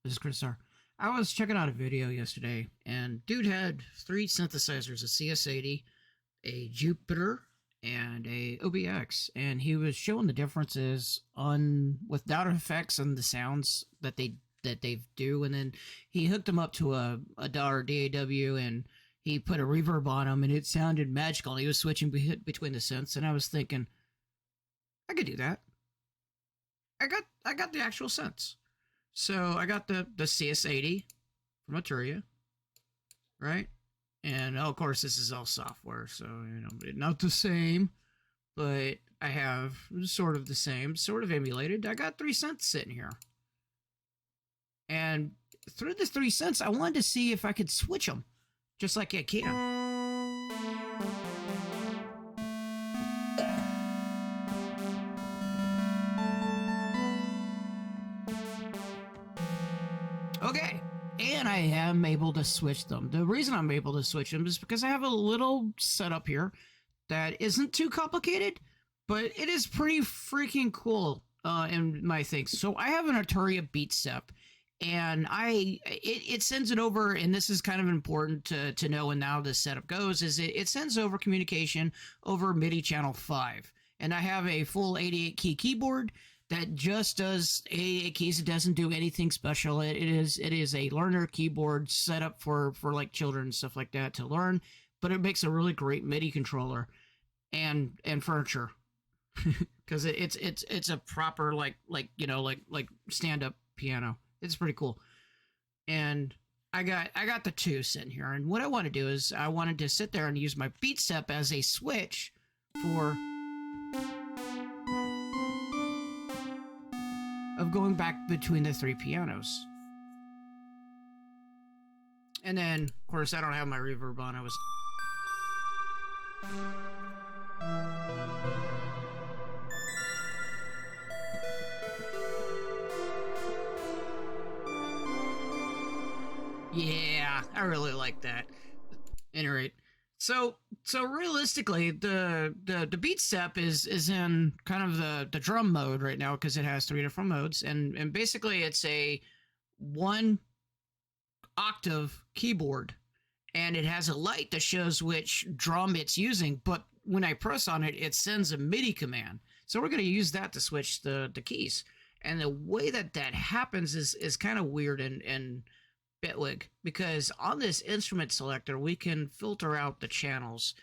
This is Chris R. I was checking out a video yesterday, and dude had three synthesizers: a CS80, a Jupiter, and a OBX, and he was showing the differences on with data effects and the sounds that they do, and then he hooked them up to a dollar DAW, and he put a reverb on them, and it sounded magical. He was switching between the synths, and I was thinking, I could do that. I got the actual synths. So I got the CS80 from Arturia, right? And of course, this is all software, so not the same, but I have sort of the same, sort of emulated. I got 3 synths sitting here, and through the 3 synths, I wanted to see if I could switch them, just like I can. Okay, and I am able to switch them. The reason I'm able to switch them is because I have a little setup here that isn't too complicated, but it is pretty freaking cool in my things. So I have an Arturia BeatStep, and it sends it over, and this is kind of important to know. And now the setup goes is it sends over communication over MIDI channel 5, and I have a full 88 key keyboard that just does 88 keys. It doesn't do anything special. It is a learner keyboard set up for like children and stuff like that to learn, but it makes a really great MIDI controller and furniture because it's a proper like stand up piano. It's pretty cool. And I got the two sitting here, and what I want to do is I wanted to sit there and use my BeatStep as a switch for of going back between the 3 pianos. And then, of course, I don't have my reverb on. I was... Yeah, I really like that. Any rate. So realistically, the BeatStep is in kind of the drum mode right now because it has 3 different modes, and basically it's a 1 octave keyboard, and it has a light that shows which drum it's using. But when I press on it, it sends a MIDI command. So we're going to use that to switch the keys. And the way that happens is kind of weird and Bitwig, because on this instrument selector we can filter out the channels.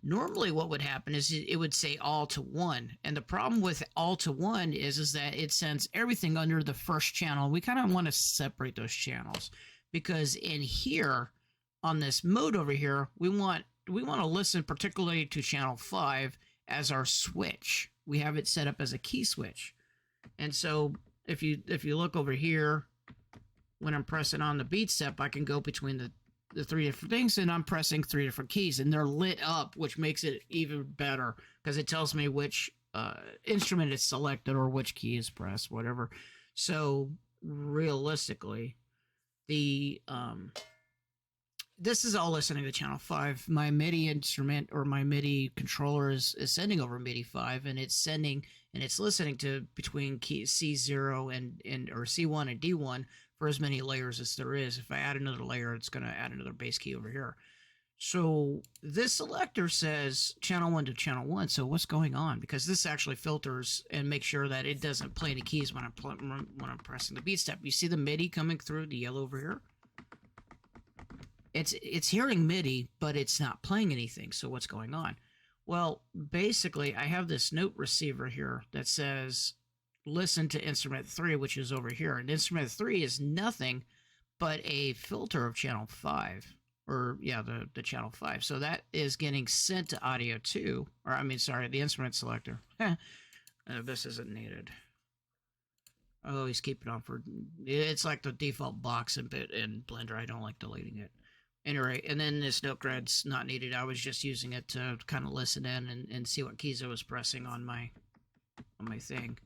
Normally what would happen is it would say all to 1, and the problem with all to 1 is that it sends everything under the first channel. We kind of want to separate those channels, because in here on this mode over here we want to listen particularly to channel 5 as our switch. We have it set up as a key switch, and so if you look over here, when I'm pressing on the BeatStep, I can go between the 3 different things, and I'm pressing 3 different keys, and they're lit up, which makes it even better because it tells me which instrument is selected or which key is pressed, whatever. So realistically, this is all listening to channel 5. My MIDI instrument or my MIDI controller is sending over MIDI 5, and it's listening to between key C0 or C1 and D1 for as many layers as there is. If I add another layer, it's going to add another bass key over here. So this selector says channel 1 to channel 1. So what's going on? Because this actually filters and makes sure that it doesn't play any keys when I'm pressing the BeatStep. You see the MIDI coming through the yellow over here? It's hearing MIDI, but it's not playing anything. So what's going on? Well, basically, I have this note receiver here that says listen to instrument 3, which is over here. And instrument 3 is nothing but a filter of channel 5. Or, yeah, the channel 5. So that is getting sent to audio 2. Or, I mean, sorry, the instrument selector. This isn't needed. Oh, he's keeping on for... It's like the default box in Blender. I don't like deleting it. Anyway, and then this note grad's not needed. I was just using it to kind of listen in and see what keys I was pressing on my thing.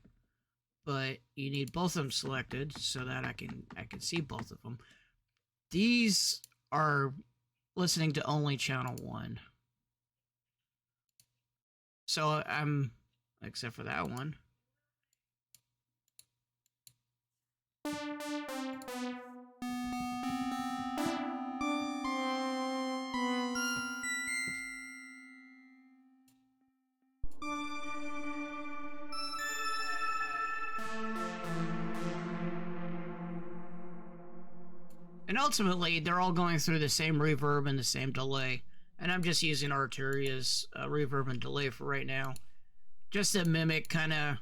But you need both of them selected so that I can see both of them. These are listening to only channel 1. So I'm, except for that one. And ultimately, they're all going through the same reverb and the same delay. And I'm just using Arturia's reverb and delay for right now, just to mimic kind of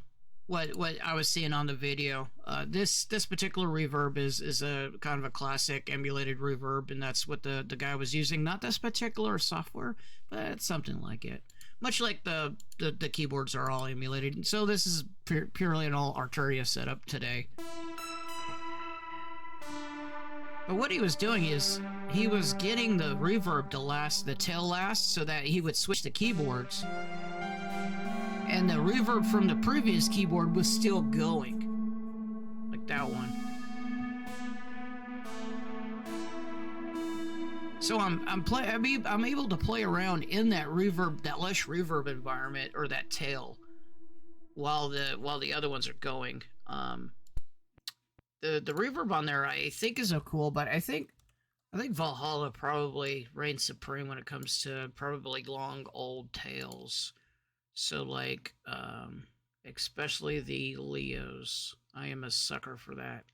what I was seeing on the video. This particular reverb is a kind of a classic emulated reverb, and that's what the guy was using. Not this particular software, but it's something like it. Much like the keyboards are all emulated. So this is purely an all Arturia setup today. But what he was doing is he was getting the reverb to last, the tail last, so that he would switch the keyboards. And the reverb from the previous keyboard was still going. Like that one. So I'm able to play around in that reverb, that lush reverb environment, or that tail, while the other ones are going. The reverb on there I think is so cool, but I think Valhalla probably reigns supreme when it comes to probably long old tails. So like especially the Leos. I am a sucker for that.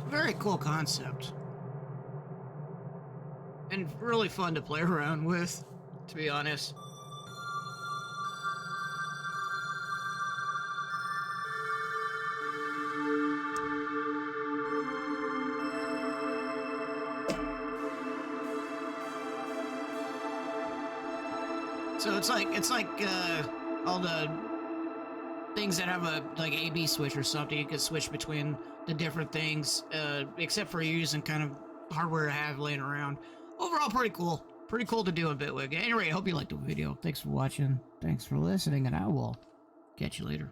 Very cool concept. And really fun to play around with, to be honest. So it's like all the things that have a like A/B switch or something. You could switch between the different things, except for using kind of hardware I have laying around. Overall, pretty cool. Pretty cool to do in Bitwig. Anyway, I hope you liked the video. Thanks for watching. Thanks for listening, and I will catch you later.